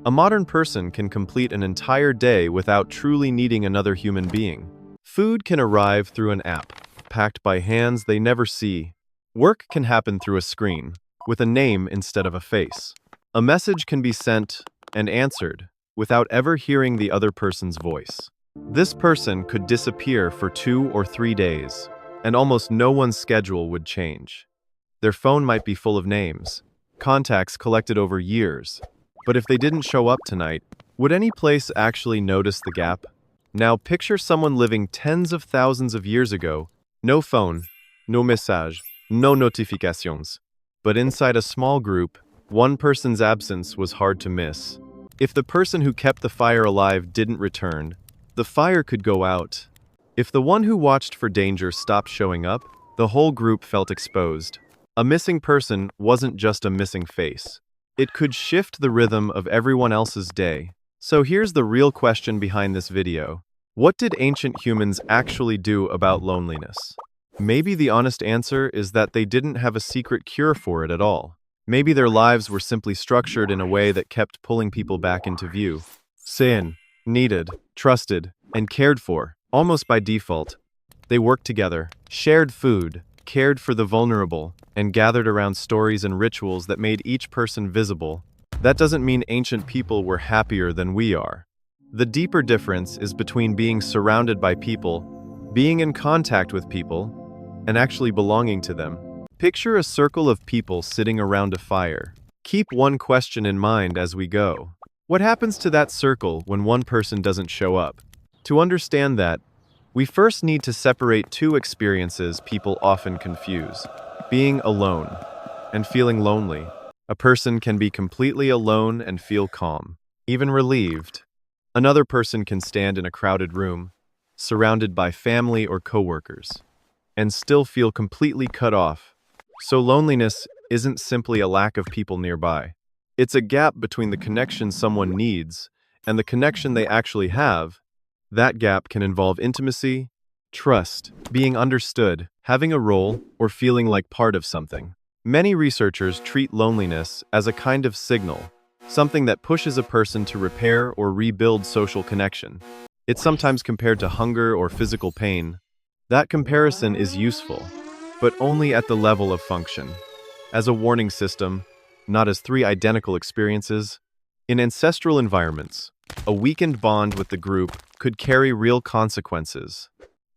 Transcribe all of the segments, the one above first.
A modern person can complete an entire day without truly needing another human being. Food can arrive through an app, packed by hands they never see. Work can happen through a screen, with a name instead of a face. A message can be sent and answered without ever hearing the other person's voice. This person could disappear for 2 or 3 days, and almost no one's schedule would change. Their phone might be full of names, contacts collected over years, but if they didn't show up tonight, would any place actually notice the gap? Now picture someone living tens of thousands of years ago, no phone, no message, no notifications. But inside a small group, one person's absence was hard to miss. If the person who kept the fire alive didn't return, the fire could go out. If the one who watched for danger stopped showing up, the whole group felt exposed. A missing person wasn't just a missing face. It could shift the rhythm of everyone else's day. So here's the real question behind this video. What did ancient humans actually do about loneliness? Maybe the honest answer is that they didn't have a secret cure for it at all. Maybe their lives were simply structured in a way that kept pulling people back into view. Seen, needed, trusted, and cared for, almost by default. They worked together, shared food, cared for the vulnerable, and gathered around stories and rituals that made each person visible. That doesn't mean ancient people were happier than we are. The deeper difference is between being surrounded by people, being in contact with people, and actually belonging to them. Picture a circle of people sitting around a fire. Keep one question in mind as we go. What happens to that circle when one person doesn't show up? To understand that, we first need to separate two experiences people often confuse: being alone and feeling lonely. A person can be completely alone and feel calm, even relieved. Another person can stand in a crowded room, surrounded by family or coworkers, and still feel completely cut off. So loneliness isn't simply a lack of people nearby. It's a gap between the connection someone needs and the connection they actually have. That gap can involve intimacy, trust, being understood, having a role, or feeling like part of something. Many researchers treat loneliness as a kind of signal, something that pushes a person to repair or rebuild social connection. It's sometimes compared to hunger or physical pain. That comparison is useful, but only at the level of function. As a warning system, not as 3 identical experiences. In ancestral environments, a weakened bond with the group could carry real consequences.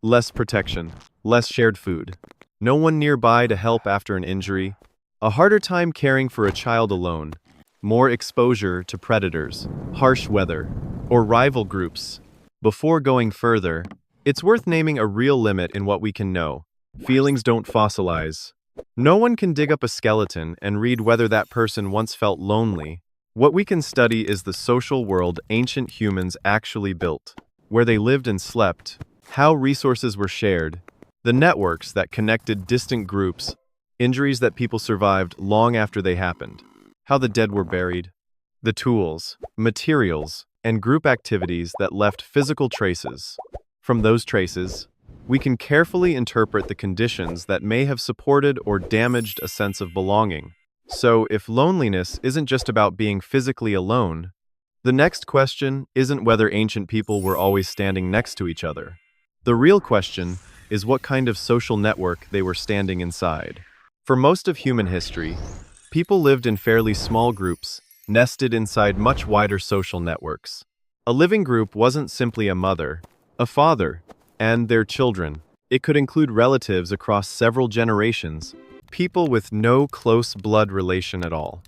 Less protection, less shared food, no one nearby to help after an injury, a harder time caring for a child alone, more exposure to predators, harsh weather, or rival groups. Before going further, it's worth naming a real limit in what we can know. Feelings don't fossilize. No one can dig up a skeleton and read whether that person once felt lonely. What we can study is the social world ancient humans actually built, where they lived and slept, how resources were shared, the networks that connected distant groups, injuries that people survived long after they happened, how the dead were buried, the tools, materials, and group activities that left physical traces. From those traces, we can carefully interpret the conditions that may have supported or damaged a sense of belonging. So, if loneliness isn't just about being physically alone, the next question isn't whether ancient people were always standing next to each other. The real question is what kind of social network they were standing inside. For most of human history, people lived in fairly small groups, nested inside much wider social networks. A living group wasn't simply a mother, a father, and their children. It could include relatives across several generations, people with no close blood relation at all,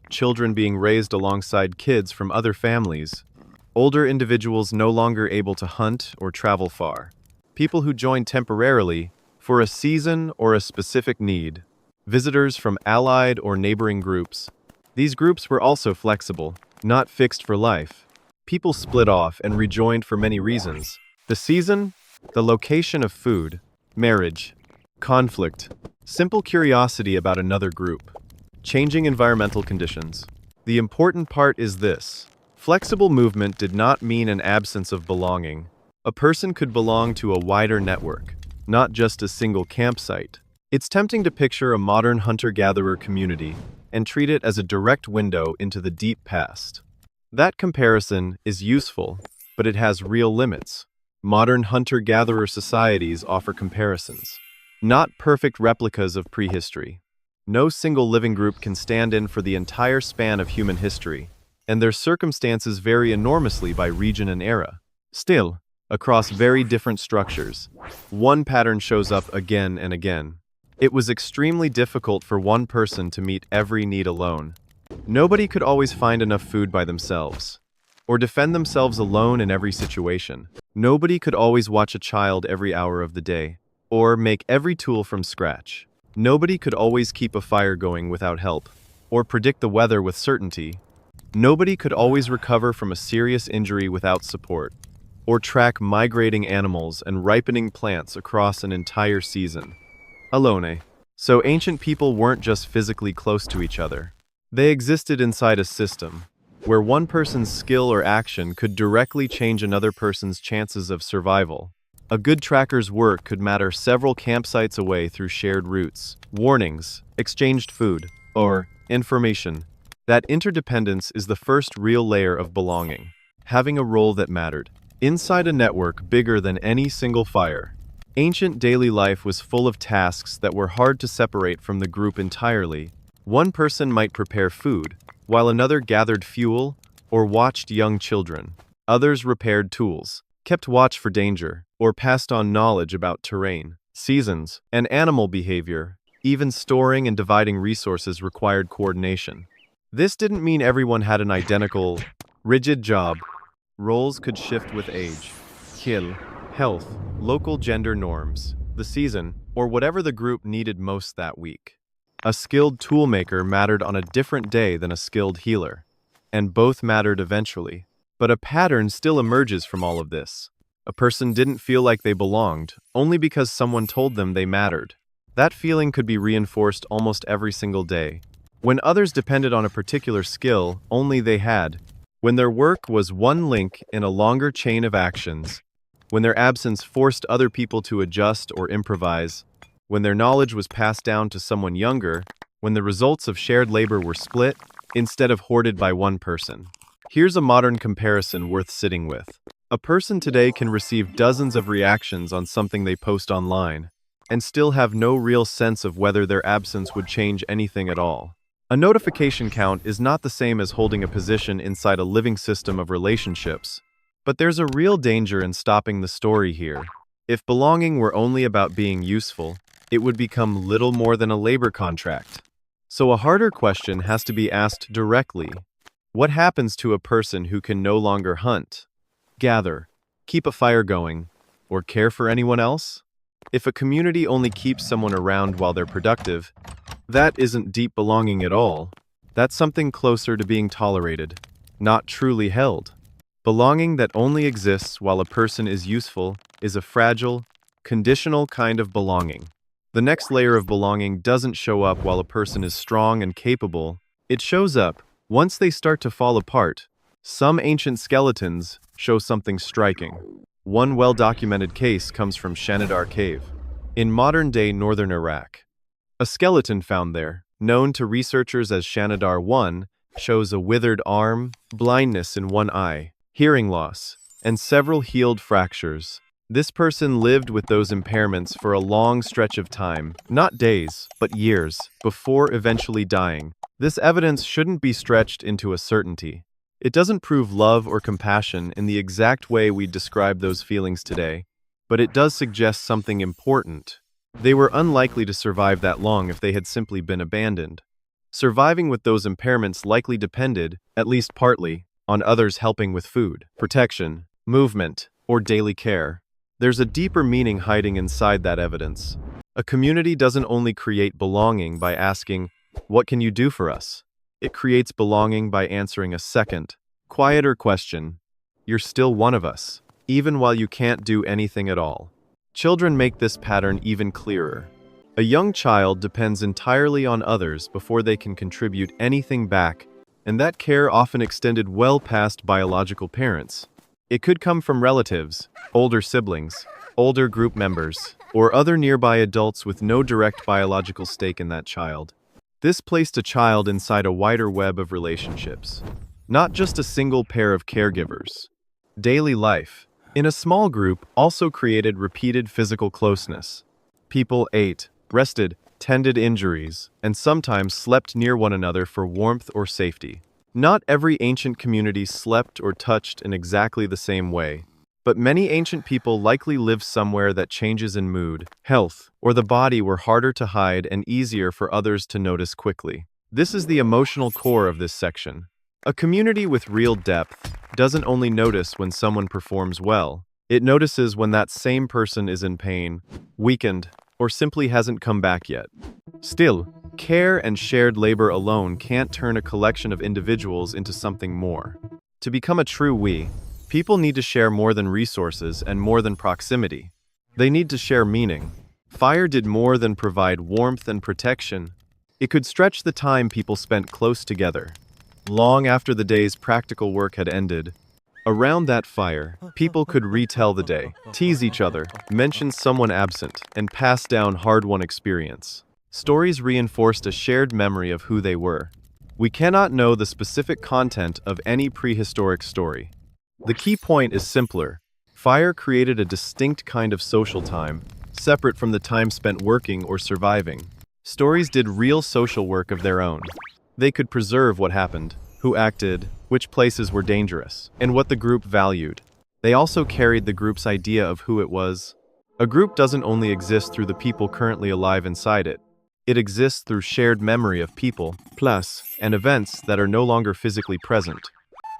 children being raised alongside kids from other families, older individuals no longer able to hunt or travel far, people who joined temporarily for a season or a specific need, visitors from allied or neighboring groups. These groups were also flexible, not fixed for life. People split off and rejoined for many reasons: the season, the location of food, marriage, conflict, simple curiosity about another group, changing environmental conditions. The important part is this: flexible movement did not mean an absence of belonging. A person could belong to a wider network, not just a single campsite. It's tempting to picture a modern hunter-gatherer community and treat it as a direct window into the deep past. That comparison is useful, but it has real limits. Modern hunter-gatherer societies offer comparisons, not perfect replicas of prehistory. No single living group can stand in for the entire span of human history, and their circumstances vary enormously by region and era. Still, across very different structures, one pattern shows up again and again. It was extremely difficult for one person to meet every need alone. Nobody could always find enough food by themselves, or defend themselves alone in every situation. Nobody could always watch a child every hour of the day, or make every tool from scratch. Nobody could always keep a fire going without help, or predict the weather with certainty. Nobody could always recover from a serious injury without support, or track migrating animals and ripening plants across an entire season. Alone. So ancient people weren't just physically close to each other. They existed inside a system, where one person's skill or action could directly change another person's chances of survival. A good tracker's work could matter several campsites away through shared routes, warnings, exchanged food, or information. That interdependence is the first real layer of belonging, having a role that mattered, inside a network bigger than any single fire. Ancient daily life was full of tasks that were hard to separate from the group entirely. One person might prepare food, while another gathered fuel or watched young children. Others repaired tools, kept watch for danger, or passed on knowledge about terrain, seasons, and animal behavior. Even storing and dividing resources required coordination. This didn't mean everyone had an identical, rigid job. Roles could shift with age, skill, health, local gender norms, the season, or whatever the group needed most that week. A skilled toolmaker mattered on a different day than a skilled healer, and both mattered eventually. But a pattern still emerges from all of this. A person didn't feel like they belonged, only because someone told them they mattered. That feeling could be reinforced almost every single day. When others depended on a particular skill only they had, when their work was one link in a longer chain of actions, when their absence forced other people to adjust or improvise, when their knowledge was passed down to someone younger, when the results of shared labor were split instead of hoarded by one person. Here's a modern comparison worth sitting with. A person today can receive dozens of reactions on something they post online, and still have no real sense of whether their absence would change anything at all. A notification count is not the same as holding a position inside a living system of relationships. But there's a real danger in stopping the story here. If belonging were only about being useful, it would become little more than a labor contract. So a harder question has to be asked directly. What happens to a person who can no longer hunt, gather, keep a fire going, or care for anyone else? If a community only keeps someone around while they're productive, that isn't deep belonging at all. That's something closer to being tolerated, not truly held. Belonging that only exists while a person is useful is a fragile, conditional kind of belonging. The next layer of belonging doesn't show up while a person is strong and capable. It shows up once they start to fall apart. Some ancient skeletons show something striking. One well-documented case comes from Shanidar Cave, in modern-day northern Iraq. A skeleton found there, known to researchers as Shanidar 1, shows a withered arm, blindness in one eye, hearing loss, and several healed fractures. This person lived with those impairments for a long stretch of time, not days, but years, before eventually dying. This evidence shouldn't be stretched into a certainty. It doesn't prove love or compassion in the exact way we describe those feelings today, but it does suggest something important. They were unlikely to survive that long if they had simply been abandoned. Surviving with those impairments likely depended, at least partly, on others helping with food, protection, movement, or daily care. There's a deeper meaning hiding inside that evidence. A community doesn't only create belonging by asking, "What can you do for us?" It creates belonging by answering a second, quieter question. You're still one of us, even while you can't do anything at all. Children make this pattern even clearer. A young child depends entirely on others before they can contribute anything back, and that care often extended well past biological parents. It could come from relatives, older siblings, older group members, or other nearby adults with no direct biological stake in that child. This placed a child inside a wider web of relationships. not just a single pair of caregivers. Daily life, in a small group, also created repeated physical closeness. People ate, rested, tended injuries, and sometimes slept near one another for warmth or safety. Not every ancient community slept or touched in exactly the same way, but many ancient people likely lived somewhere that changes in mood, health, or the body were harder to hide and easier for others to notice quickly. This is the emotional core of this section. A community with real depth doesn't only notice when someone performs well, it notices when that same person is in pain, weakened, or simply hasn't come back yet. Still, care and shared labor alone can't turn a collection of individuals into something more. To become a true we, people need to share more than resources and more than proximity. They need to share meaning. Fire did more than provide warmth and protection. It could stretch the time people spent close together. Long after the day's practical work had ended, around that fire, people could retell the day, tease each other, mention someone absent, and pass down hard-won experience. Stories reinforced a shared memory of who they were. We cannot know the specific content of any prehistoric story. The key point is simpler. Fire created a distinct kind of social time, separate from the time spent working or surviving. Stories did real social work of their own. They could preserve what happened, who acted, which places were dangerous, and what the group valued. They also carried the group's idea of who it was. A group doesn't only exist through the people currently alive inside it. It exists through shared memory of people, plus, and events that are no longer physically present.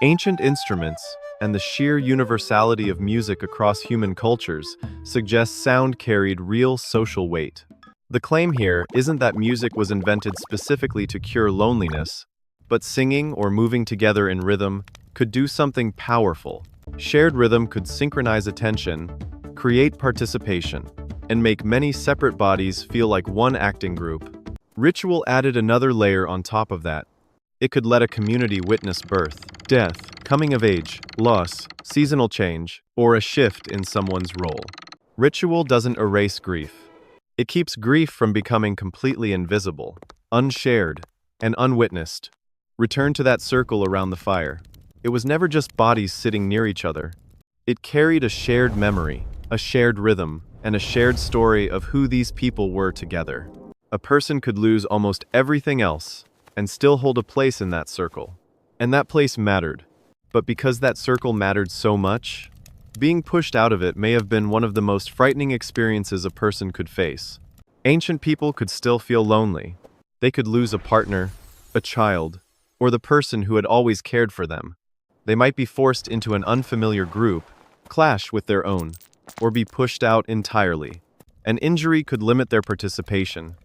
Ancient instruments, and the sheer universality of music across human cultures, suggest sound carried real social weight. The claim here isn't that music was invented specifically to cure loneliness, but singing or moving together in rhythm could do something powerful. Shared rhythm could synchronize attention, create participation, and make many separate bodies feel like one acting group. Ritual added another layer on top of that. It could let a community witness birth, death, coming of age, loss, seasonal change, or a shift in someone's role. Ritual doesn't erase grief. It keeps grief from becoming completely invisible, unshared, and unwitnessed. Return to that circle around the fire. It was never just bodies sitting near each other. It carried a shared memory, a shared rhythm, and a shared story of who these people were together. A person could lose almost everything else and still hold a place in that circle. And that place mattered. But because that circle mattered so much, being pushed out of it may have been one of the most frightening experiences a person could face. Ancient people could still feel lonely. They could lose a partner, a child, or the person who had always cared for them. They might be forced into an unfamiliar group, clash with their own, or be pushed out entirely. An injury could limit their participation,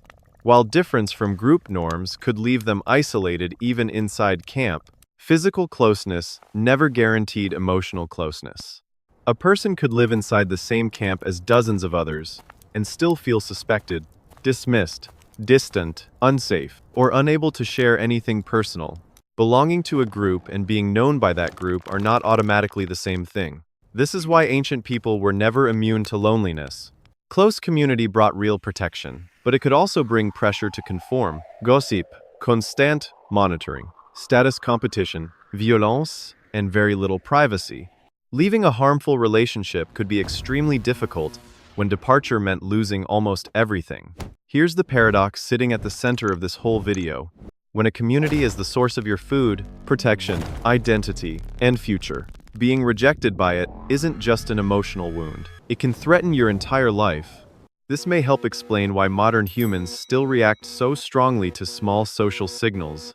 while difference from group norms could leave them isolated even inside camp. Physical closeness never guaranteed emotional closeness. A person could live inside the same camp as dozens of others and still feel suspected, dismissed, distant, unsafe, or unable to share anything personal. Belonging to a group and being known by that group are not automatically the same thing. This is why ancient people were never immune to loneliness. Close community brought real protection, but it could also bring pressure to conform, gossip, constant monitoring, status competition, violence, and very little privacy. Leaving a harmful relationship could be extremely difficult when departure meant losing almost everything. Here's the paradox sitting at the center of this whole video. When a community is the source of your food, protection, identity, and future, being rejected by it isn't just an emotional wound. It can threaten your entire life. This may help explain why modern humans still react so strongly to small social signals,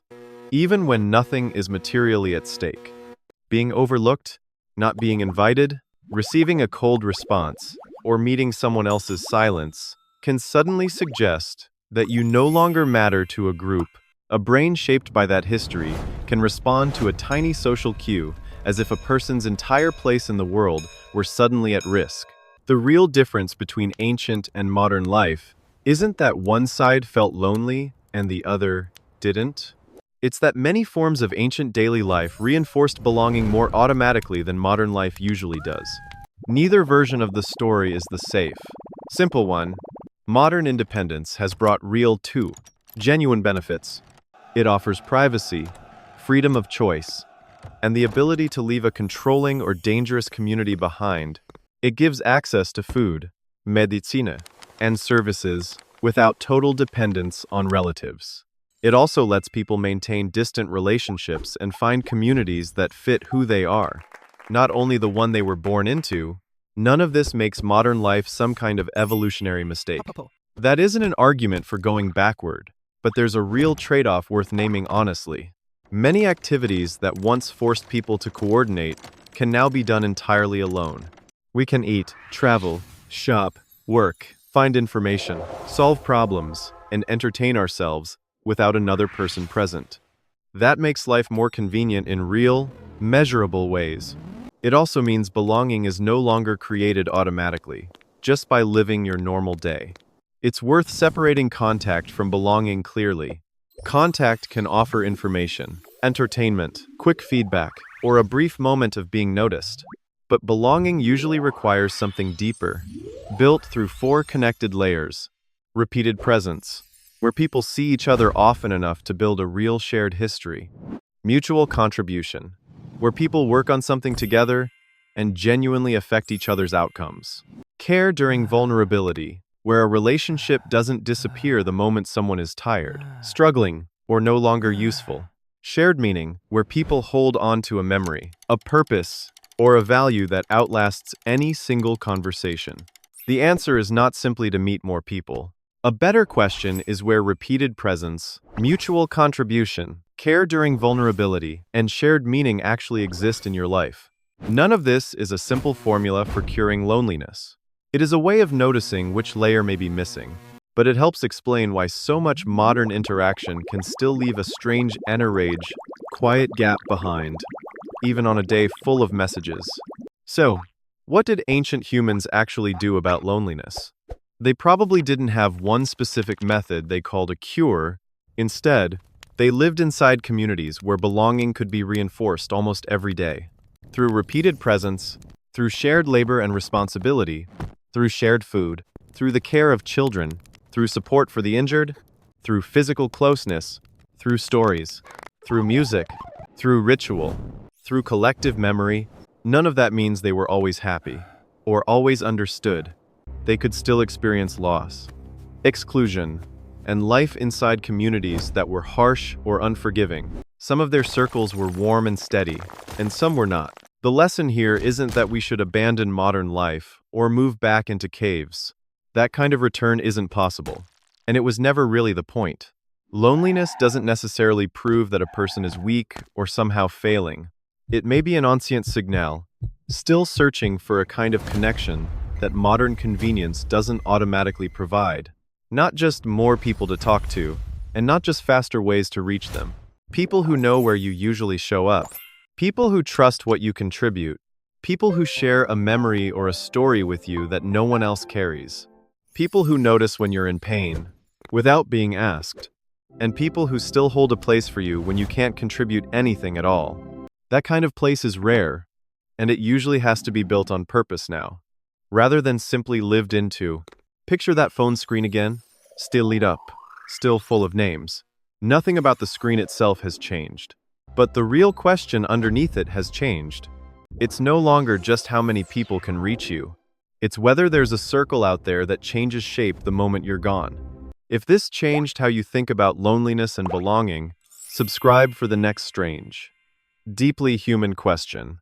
even when nothing is materially at stake. Being overlooked, not being invited, receiving a cold response, or meeting someone else's silence can suddenly suggest that you no longer matter to a group. A brain shaped by that history can respond to a tiny social cue as if a person's entire place in the world were suddenly at risk. The real difference between ancient and modern life isn't that one side felt lonely and the other didn't. It's that many forms of ancient daily life reinforced belonging more automatically than modern life usually does. Neither version of the story is the safe, simple one. Modern independence has brought real, genuine benefits. It offers privacy, freedom of choice, and the ability to leave a controlling or dangerous community behind. It gives access to food, medicina, and services without total dependence on relatives. It also lets people maintain distant relationships and find communities that fit who they are, not only the one they were born into. None of this makes modern life some kind of evolutionary mistake. That isn't an argument for going backward, but there's a real trade-off worth naming honestly. Many activities that once forced people to coordinate can now be done entirely alone. We can eat, travel, shop, work, find information, solve problems, and entertain ourselves without another person present. That makes life more convenient in real, measurable ways. It also means belonging is no longer created automatically, just by living your normal day. It's worth separating contact from belonging clearly. Contact can offer information, entertainment, quick feedback, or a brief moment of being noticed. But belonging usually requires something deeper, built through 4 connected layers. Repeated presence, where people see each other often enough to build a real shared history. Mutual contribution, where people work on something together and genuinely affect each other's outcomes. Care during vulnerability, where a relationship doesn't disappear the moment someone is tired, struggling, or no longer useful. Shared meaning, where people hold on to a memory, a purpose, or a value that outlasts any single conversation. The answer is not simply to meet more people. A better question is where repeated presence, mutual contribution, care during vulnerability, and shared meaning actually exist in your life. None of this is a simple formula for curing loneliness. It is a way of noticing which layer may be missing, but it helps explain why so much modern interaction can still leave a strange inner rage, quiet gap behind, even on a day full of messages. So, what did ancient humans actually do about loneliness? They probably didn't have one specific method they called a cure. Instead, they lived inside communities where belonging could be reinforced almost every day. Through repeated presence, through shared labor and responsibility, through shared food, through the care of children, through support for the injured, through physical closeness, through stories, through music, through ritual, through collective memory. None of that means they were always happy or always understood. They could still experience loss, exclusion, and life inside communities that were harsh or unforgiving. Some of their circles were warm and steady, and some were not. The lesson here isn't that we should abandon modern life or move back into caves. That kind of return isn't possible, and it was never really the point. Loneliness doesn't necessarily prove that a person is weak or somehow failing. It may be an ancient signal, still searching for a kind of connection that modern convenience doesn't automatically provide. Not just more people to talk to, and not just faster ways to reach them. People who know where you usually show up. People who trust what you contribute. People who share a memory or a story with you that no one else carries. People who notice when you're in pain, without being asked. And people who still hold a place for you when you can't contribute anything at all. That kind of place is rare, and it usually has to be built on purpose now, rather than simply lived into. Picture that phone screen again, still lit up, still full of names. Nothing about the screen itself has changed. But the real question underneath it has changed. It's no longer just how many people can reach you. It's whether there's a circle out there that changes shape the moment you're gone. If this changed how you think about loneliness and belonging, subscribe for the next strange, deeply human question.